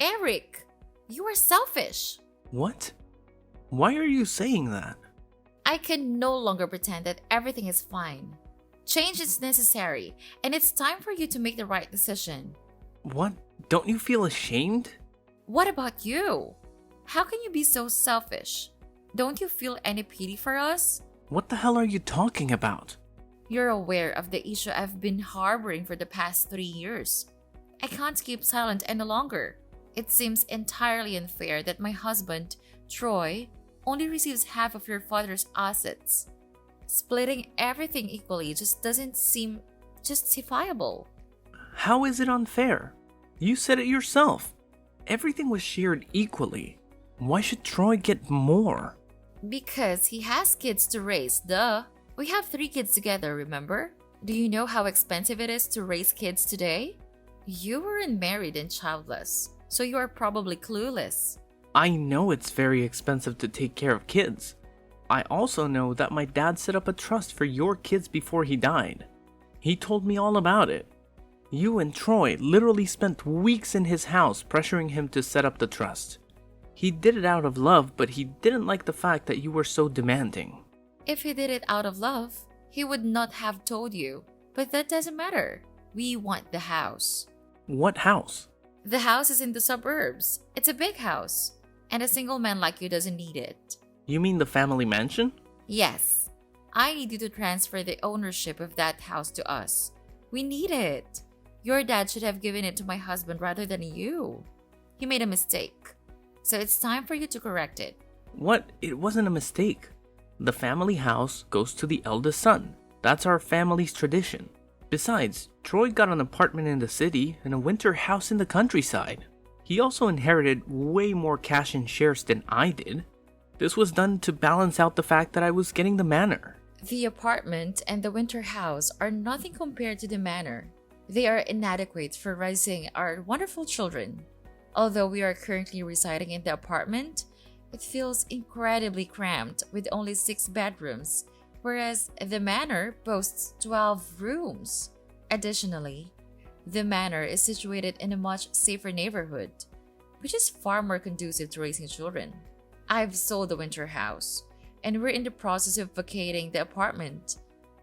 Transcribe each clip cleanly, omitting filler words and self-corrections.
Eric, you are selfish. What? Why are you saying that? I can no longer pretend that everything is fine. Change is necessary, and it's time for you to make the right decision. What? Don't you feel ashamed? What about you? How can you be so selfish? Don't you feel any pity for us? What the hell are you talking about? You're aware of the issue I've been harboring for the past 3 years. I can't keep silent any longer. It seems entirely unfair that my husband, Troy, only receives half of your father's assets. Splitting everything equally just doesn't seem justifiable. How is it unfair? You said it yourself. Everything was shared equally. Why should Troy get more? Because he has kids to raise, duh. We have 3 kids together, remember? Do you know how expensive it is to raise kids today? You weren't married and childless, so you are probably clueless. I know it's very expensive to take care of kids. I also know that my dad set up a trust for your kids before he died. He told me all about it. You and Troy literally spent weeks in his house pressuring him to set up the trust. He did it out of love, but he didn't like the fact that you were so demanding. If he did it out of love, he would not have told you. But that doesn't matter. We want the house. What house? The house is in the suburbs. It's a big house. And a single man like you doesn't need it. You mean the family mansion? Yes. I need you to transfer the ownership of that house to us. We need it. Your dad should have given it to my husband rather than you. He made a mistake. So it's time for you to correct it. What? It wasn't a mistake. The family house goes to the eldest son. That's our family's tradition. Besides, Troy got an apartment in the city and a winter house in the countryside. He also inherited way more cash in shares than I did. This was done to balance out the fact that I was getting the manor. The apartment and the winter house are nothing compared to the manor. They are inadequate for raising our wonderful children. Although we are currently residing in the apartment, it feels incredibly cramped with only 6 bedrooms, whereas the manor boasts 12 rooms. Additionally, the manor is situated in a much safer neighborhood, which is far more conducive to raising children. I've sold the winter house, and we're in the process of vacating the apartment.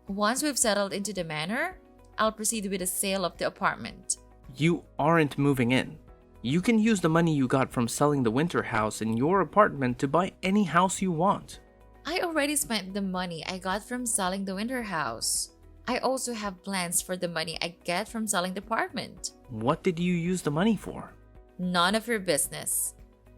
Once we've settled into the manor, I'll proceed with the sale of the apartment. You aren't moving in. You can use the money you got from selling the winter house in your apartment to buy any house you want. I already spent the money I got from selling the winter house. I also have plans for the money I get from selling the apartment. What did you use the money for? None of your business.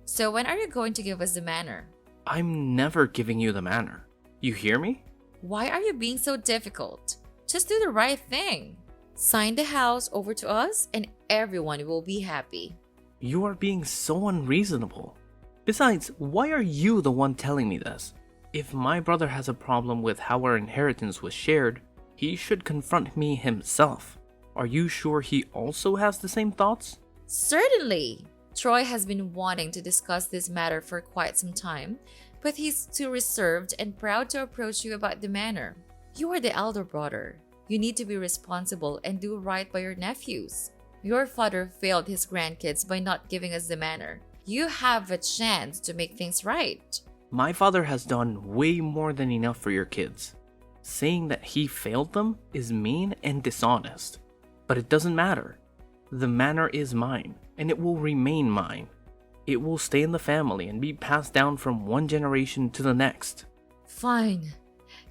So when are you going to give us the manor? I'm never giving you the manor. You hear me? Why are you being so difficult? Just do the right thing. Sign the house over to us and everyone will be happy. You are being so unreasonable. Besides, why are you the one telling me this? If my brother has a problem with how our inheritance was shared, he should confront me himself. Are you sure he also has the same thoughts? Certainly. Troy has been wanting to discuss this matter for quite some time, but he's too reserved and proud to approach you about the manor. You are the elder brother. You need to be responsible and do right by your nephews. Your father failed his grandkids by not giving us the manor. You have a chance to make things right. My father has done way more than enough for your kids. Saying that he failed them is mean and dishonest. But it doesn't matter. The manor is mine, and it will remain mine. It will stay in the family and be passed down from one generation to the next. Fine.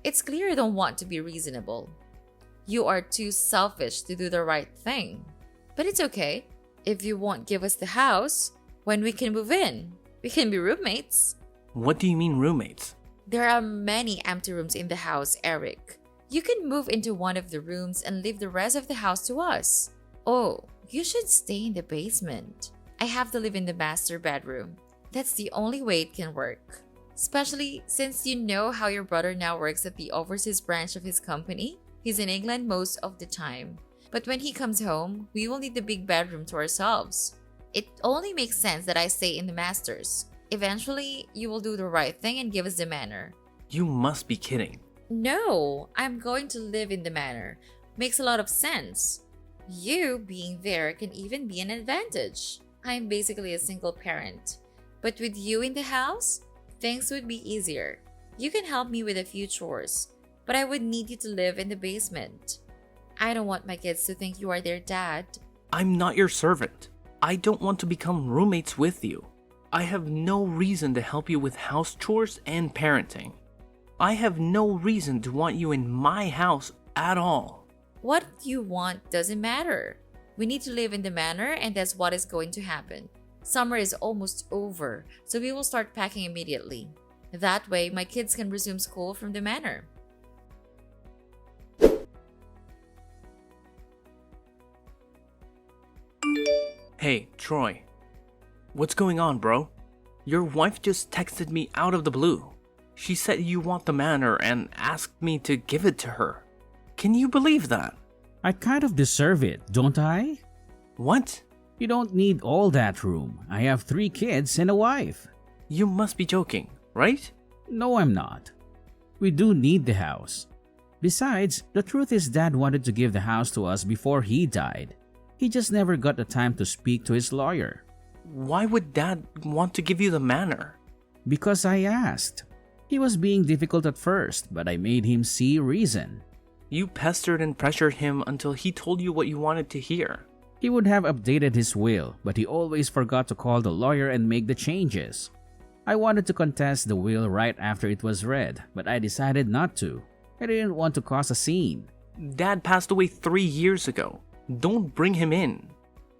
It's clear you don't want to be reasonable. You are too selfish to do the right thing. But it's okay. If you won't give us the house, when we can move in, we can be roommates. What do you mean roommates? There are many empty rooms in the house, Eric. You can move into one of the rooms and leave the rest of the house to us. Oh, you should stay in the basement. I have to live in the master bedroom. That's the only way it can work. Especially since you know how your brother now works at the overseas branch of his company. He's in England most of the time. But when he comes home, we will need the big bedroom to ourselves. It only makes sense that I stay in the masters. Eventually, you will do the right thing and give us the manor. You must be kidding. No, I'm going to live in the manor. Makes a lot of sense. You being there can even be an advantage. I'm basically a single parent. But with you in the house, things would be easier. You can help me with a few chores, but I would need you to live in the basement. I don't want my kids to think you are their dad. I'm not your servant. I don't want to become roommates with you. I have no reason to help you with house chores and parenting. I have no reason to want you in my house at all. What you want doesn't matter. We need to live in the manor, and that's what is going to happen. Summer is almost over, so we will start packing immediately. That way, my kids can resume school from the manor. Hey, Troy. What's going on, bro? Your wife just texted me out of the blue. She said you want the manor and asked me to give it to her. Can you believe that? I kind of deserve it, don't I? What? You don't need all that room. I have 3 kids and a wife. You must be joking, right? No, I'm not. We do need the house. Besides, the truth is Dad wanted to give the house to us before he died. He just never got the time to speak to his lawyer. Why would Dad want to give you the manor? Because I asked. He was being difficult at first, but I made him see reason. You pestered and pressured him until he told you what you wanted to hear. He would have updated his will, but he always forgot to call the lawyer and make the changes. I wanted to contest the will right after it was read, but I decided not to. I didn't want to cause a scene. Dad passed away 3 years ago. Don't bring him in.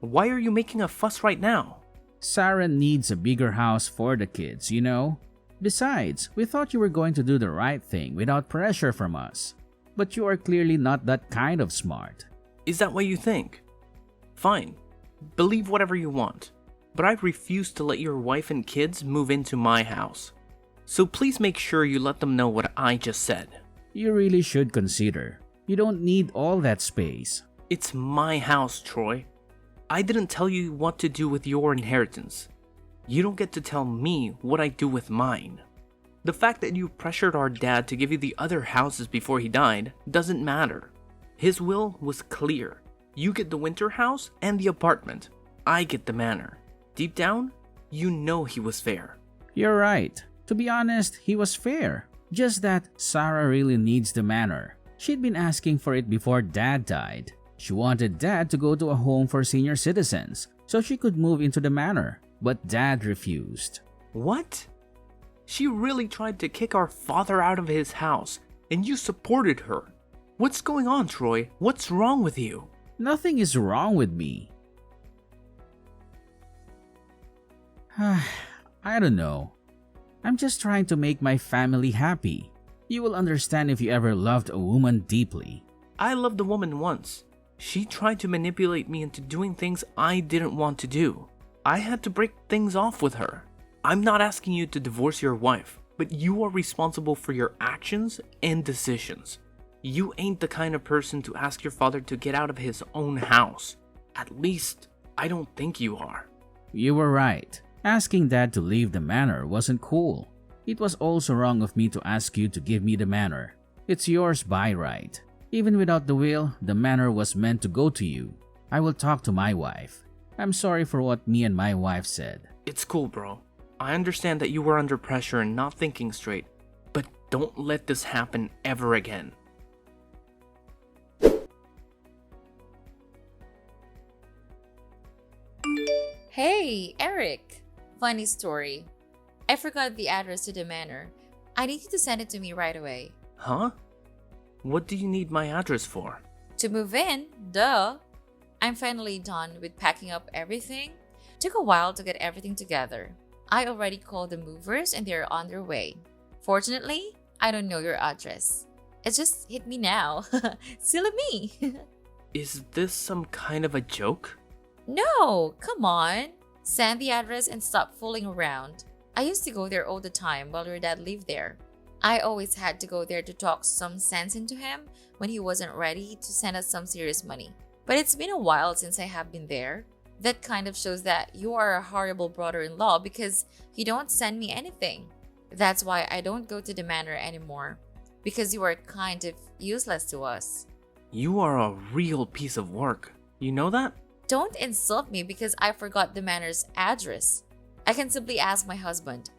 Why are you making a fuss right now? Sarah needs a bigger house for the kids, you know? Besides, we thought you were going to do the right thing without pressure from us. But you are clearly not that kind of smart. Is that what you think? Fine. Believe whatever you want. But I refuse to let your wife and kids move into my house. So please make sure you let them know what I just said. You really should consider. You don't need all that space. It's my house, Troy. I didn't tell you what to do with your inheritance. You don't get to tell me what I do with mine. The fact that you pressured our dad to give you the other houses before he died doesn't matter. His will was clear. You get the winter house and the apartment. I get the manor. Deep down, you know he was fair. You're right. To be honest, he was fair. Just that Sarah really needs the manor. She'd been asking for it before Dad died. She wanted Dad to go to a home for senior citizens so she could move into the manor, but Dad refused. What? She really tried to kick our father out of his house, and you supported her. What's going on, Troy? What's wrong with you? Nothing is wrong with me. I don't know. I'm just trying to make my family happy. You will understand if you ever loved a woman deeply. I loved a woman once. She tried to manipulate me into doing things I didn't want to do. I had to break things off with her. I'm not asking you to divorce your wife, but you are responsible for your actions and decisions. You ain't the kind of person to ask your father to get out of his own house. At least, I don't think you are. You were right. Asking Dad to leave the manor wasn't cool. It was also wrong of me to ask you to give me the manor. It's yours by right. Even without the will, the manor was meant to go to you. I will talk to my wife. I'm sorry for what me and my wife said. It's cool, bro. I understand that you were under pressure and not thinking straight, but don't let this happen ever again. Hey, Eric! Funny story. I forgot the address to the manor. I need you to send it to me right away. Huh? What do you need my address for? To move in, duh. I'm finally done with packing up everything. Took a while to get everything together. I already called the movers and they're on their way. Fortunately, I don't know your address. It just hit me now. Silly me. Is this some kind of a joke? No, come on. Send the address and stop fooling around. I used to go there all the time while your dad lived there. I always had to go there to talk some sense into him when he wasn't ready to send us some serious money. But it's been a while since I have been there. That kind of shows that you are a horrible brother-in-law because you don't send me anything. That's why I don't go to the manor anymore. Because you are kind of useless to us. You are a real piece of work. You know that? Don't insult me because I forgot the manor's address. I can simply ask my husband,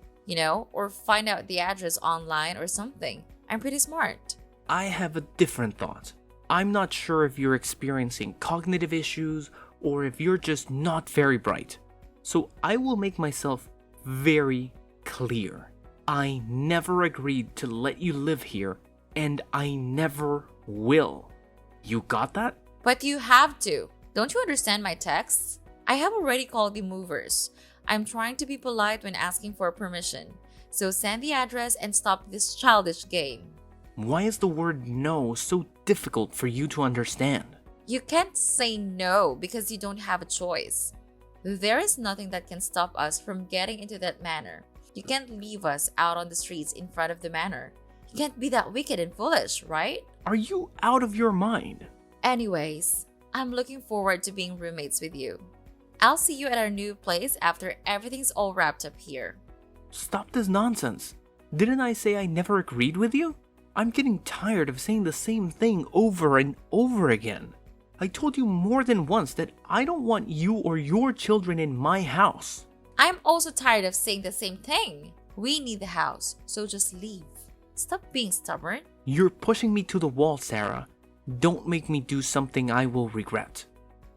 or find out the address online or something. I'm pretty smart. I have a different thought. I'm not sure if you're experiencing cognitive issues or if you're just not very bright. So I will make myself very clear. I never agreed to let you live here, and I never will. You got that? But you have to. Don't you understand my texts? I have already called the movers. I'm trying to be polite when asking for permission. So send the address and stop this childish game. Why is the word no so difficult for you to understand? You can't say no because you don't have a choice. There is nothing that can stop us from getting into that manor. You can't leave us out on the streets in front of the manor. You can't be that wicked and foolish, right? Are you out of your mind? Anyways, I'm looking forward to being roommates with you. I'll see you at our new place after everything's all wrapped up here. Stop this nonsense. Didn't I say I never agreed with you? I'm getting tired of saying the same thing over and over again. I told you more than once that I don't want you or your children in my house. I'm also tired of saying the same thing. We need the house, so just leave. Stop being stubborn. You're pushing me to the wall, Sarah. Don't make me do something I will regret.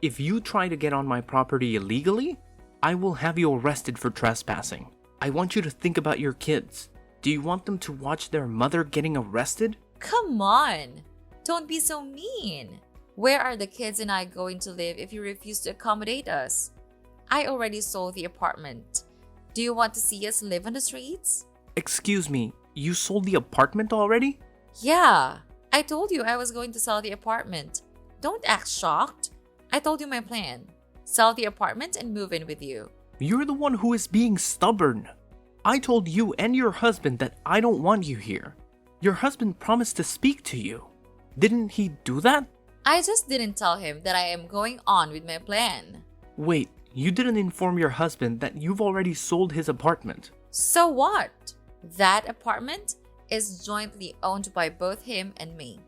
If you try to get on my property illegally, I will have you arrested for trespassing. I want you to think about your kids. Do you want them to watch their mother getting arrested? Come on. Don't be so mean. Where are the kids and I going to live if you refuse to accommodate us? I already sold the apartment. Do you want to see us live on the streets? Excuse me, you sold the apartment already? Yeah, I told you I was going to sell the apartment. Don't act shocked. I told you my plan. Sell the apartment and move in with you. You're the one who is being stubborn. I told you and your husband that I don't want you here. Your husband promised to speak to you. Didn't he do that? I just didn't tell him that I am going on with my plan. Wait, you didn't inform your husband that you've already sold his apartment. So what? That apartment is jointly owned by both him and me.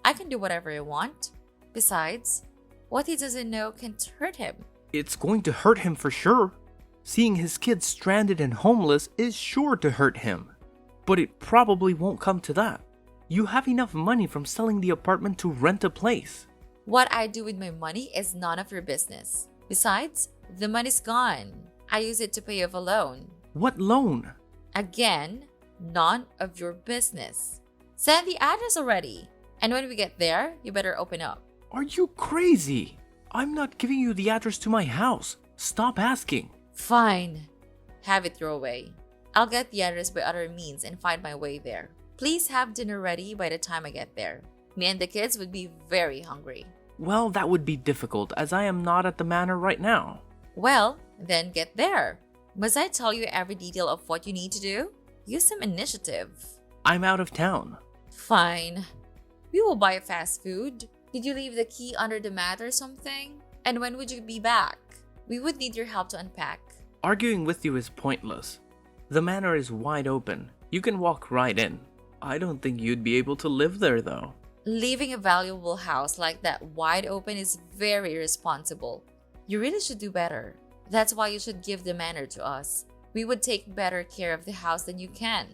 I can do whatever I want. Besides, what he doesn't know can't hurt him. It's going to hurt him for sure. Seeing his kids stranded and homeless is sure to hurt him. But it probably won't come to that. You have enough money from selling the apartment to rent a place. What I do with my money is none of your business. Besides, the money's gone. I use it to pay off a loan. What loan? Again, none of your business. Send the address already. And when we get there, you better open up. Are you crazy? I'm not giving you the address to my house. Stop asking. Fine. Have it your way. I'll get the address by other means and find my way there. Please have dinner ready by the time I get there. Me and the kids would be very hungry. Well, that would be difficult as I am not at the manor right now. Well, then get there. Must I tell you every detail of what you need to do? Use some initiative. I'm out of town. Fine. We will buy fast food. Did you leave the key under the mat or something? And when would you be back? We would need your help to unpack. Arguing with you is pointless. The manor is wide open. You can walk right in. I don't think you'd be able to live there though. Leaving a valuable house like that wide open is very irresponsible. You really should do better. That's why you should give the manor to us. We would take better care of the house than you can.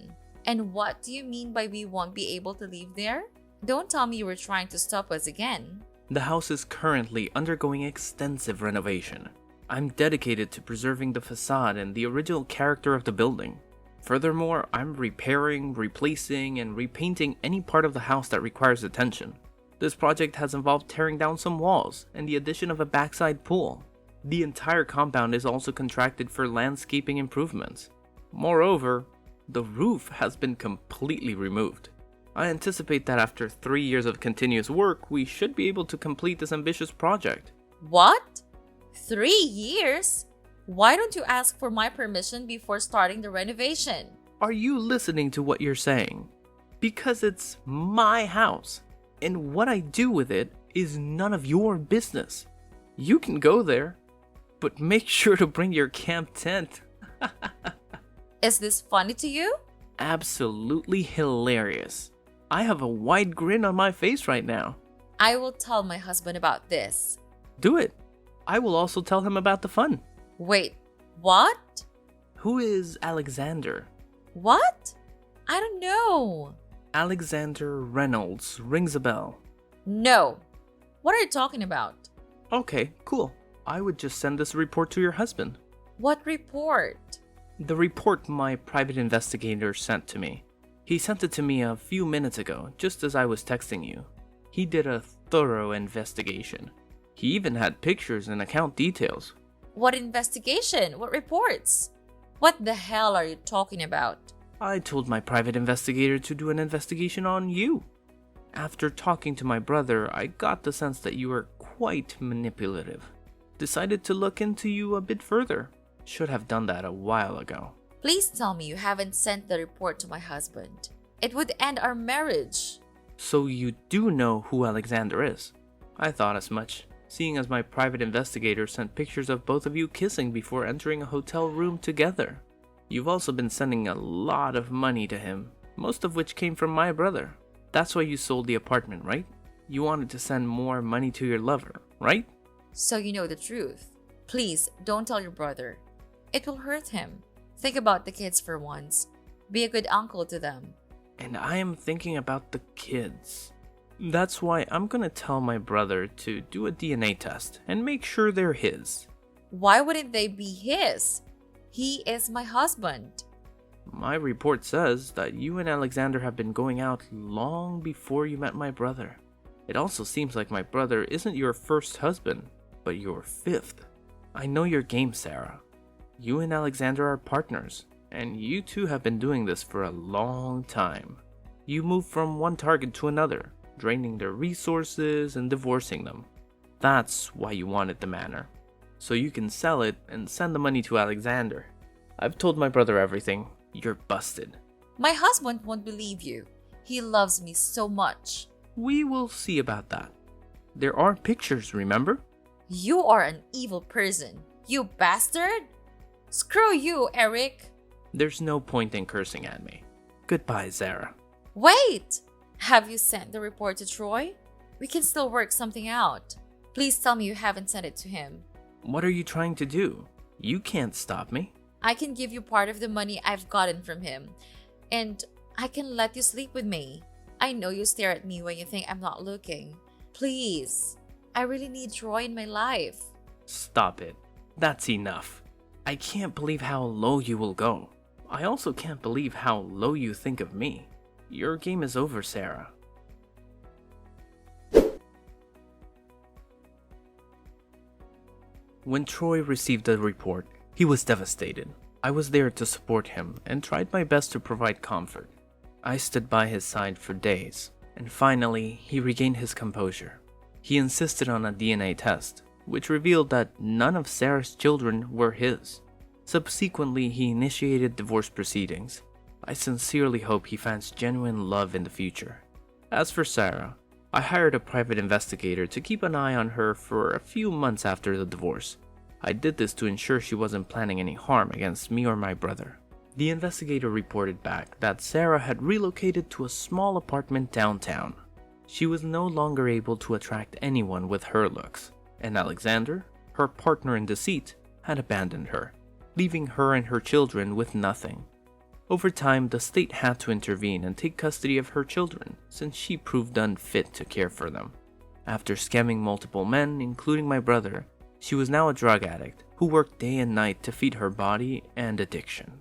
And what do you mean by we won't be able to live there? Don't tell me you were trying to stop us again. The house is currently undergoing extensive renovation. I'm dedicated to preserving the facade and the original character of the building. Furthermore, I'm repairing, replacing, and repainting any part of the house that requires attention. This project has involved tearing down some walls and the addition of a backside pool. The entire compound is also contracted for landscaping improvements. Moreover, the roof has been completely removed. I anticipate that after 3 years of continuous work, we should be able to complete this ambitious project. What? 3 years? Why don't you ask for my permission before starting the renovation? Are you listening to what you're saying? Because it's my house, and what I do with it is none of your business. You can go there, but make sure to bring your camp tent. Is this funny to you? Absolutely hilarious. I have a wide grin on my face right now. I will tell my husband about this. Do it. I will also tell him about the fun. Wait, what? Who is Alexander? What? I don't know. Alexander Reynolds rings a bell. No. What are you talking about? Okay, cool. I would just send this report to your husband. What report? The report my private investigator sent to me. He sent it to me a few minutes ago, just as I was texting you. He did a thorough investigation. He even had pictures and account details. What investigation? What reports? What the hell are you talking about? I told my private investigator to do an investigation on you. After talking to my brother, I got the sense that you were quite manipulative. Decided to look into you a bit further. Should have done that a while ago. Please tell me you haven't sent the report to my husband. It would end our marriage. So you do know who Alexander is? I thought as much, seeing as my private investigator sent pictures of both of you kissing before entering a hotel room together. You've also been sending a lot of money to him, most of which came from my brother. That's why you sold the apartment, right? You wanted to send more money to your lover, right? So you know the truth. Please, don't tell your brother. It will hurt him. Think about the kids for once. Be a good uncle to them. And I am thinking about the kids. That's why I'm gonna tell my brother to do a DNA test and make sure they're his. Why wouldn't they be his? He is my husband. My report says that you and Alexander have been going out long before you met my brother. It also seems like my brother isn't your first husband, but your fifth. I know your game, Sarah. You and Alexander are partners, and you two have been doing this for a long time. You move from one target to another, draining their resources and divorcing them. That's why you wanted the manor, so you can sell it and send the money to Alexander. I've told my brother everything. You're busted. My husband won't believe you. He loves me so much. We will see about that. There are pictures, remember? You are an evil person. You bastard! Screw you, Eric! There's no point in cursing at me. Goodbye, Sarah. Wait! Have you sent the report to Troy? We can still work something out. Please tell me you haven't sent it to him. What are you trying to do? You can't stop me. I can give you part of the money I've gotten from him. And I can let you sleep with me. I know you stare at me when you think I'm not looking. Please. I really need Troy in my life. Stop it. That's enough. I can't believe how low you will go. I also can't believe how low you think of me. Your game is over, Sarah. When Troy received the report, he was devastated. I was there to support him and tried my best to provide comfort. I stood by his side for days, and finally, he regained his composure. He insisted on a DNA test, which revealed that none of Sarah's children were his. Subsequently, he initiated divorce proceedings. I sincerely hope he finds genuine love in the future. As for Sarah, I hired a private investigator to keep an eye on her for a few months after the divorce. I did this to ensure she wasn't planning any harm against me or my brother. The investigator reported back that Sarah had relocated to a small apartment downtown. She was no longer able to attract anyone with her looks, and Alexander, her partner in deceit, had abandoned her, leaving her and her children with nothing. Over time, the state had to intervene and take custody of her children, since she proved unfit to care for them. After scamming multiple men, including my brother, she was now a drug addict who worked day and night to feed her body and addiction.